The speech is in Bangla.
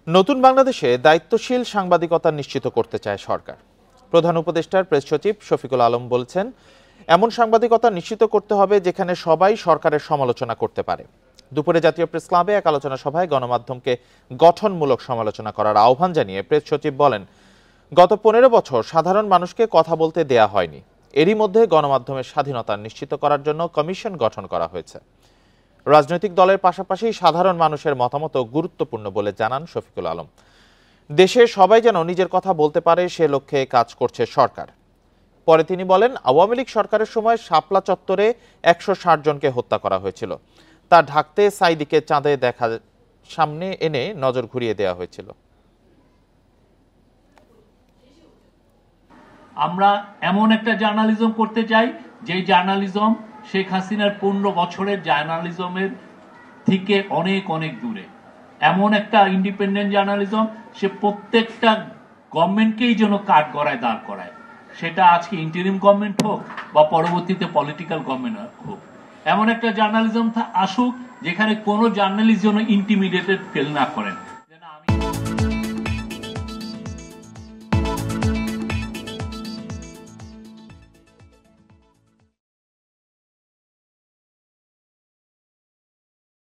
নতুন বাংলাদেশে দায়িত্বশীল সাংবাদিকতা নিশ্চিত করতে চায় সরকার। প্রধান উপদেষ্টার প্রেস সচিব শফিকুল আলম বলছেন, এমন সাংবাদিকতা নিশ্চিত করতে হবে যেখানে সবাই সরকারের সমালোচনা করতে পারে। দুপুরে জাতীয় প্রেস ক্লাবে এক আলোচনা সভায় গণমাধ্যমকে গঠনমূলক সমালোচনা করার আহ্বান জানিয়ে প্রেস সচিব বলেন, গত 15 বছর সাধারণ মানুষকে কথা বলতে দেয়া হয়নি। এরই মধ্যে গণমাধ্যমের স্বাধীনতা নিশ্চিত করার জন্য কমিশন গঠন করা হয়েছে। রাজনৈতিক দলের পাশাপাশি সাধারণ মানুষের মতামতও গুরুত্বপূর্ণ বলে জানান শফিকুল আলম। দেশে সবাই যেন নিজের কথা বলতে পারে সে লক্ষ্যে কাজ করছে সরকার। পরে তিনি বলেন, আওয়ামী লীগ সরকারের সময় শাপলা চত্বরে 160 জনকে হত্যা করা হয়েছিল। তা ঢাকতে সাইদিকে চাঁদে দেখা সামনে এনে নজর ঘুরিয়ে দেওয়া হয়েছিল। আমরা এমন একটা জার্নালিজম করতে চাই যে জার্নালিজম শেখ হাসিনার 15 বছরের জার্নালিজমের থেকে অনেক অনেক দূরে। এমন একটা ইন্ডিপেন্ডেন্ট জার্নালিজম সে প্রত্যেকটা গভর্নমেন্টকেই যেন কাঠ গড়ায় দাঁড় করায়, সেটা আজকে ইন্টারিম গভর্নমেন্ট হোক বা পরবর্তীতে পলিটিক্যাল গভর্নমেন্ট হোক। এমন একটা জার্নালিজম আসুক যেখানে কোনো জার্নালিস্ট যেন ইন্টিমিডিয়েটেড ফিল না করেন।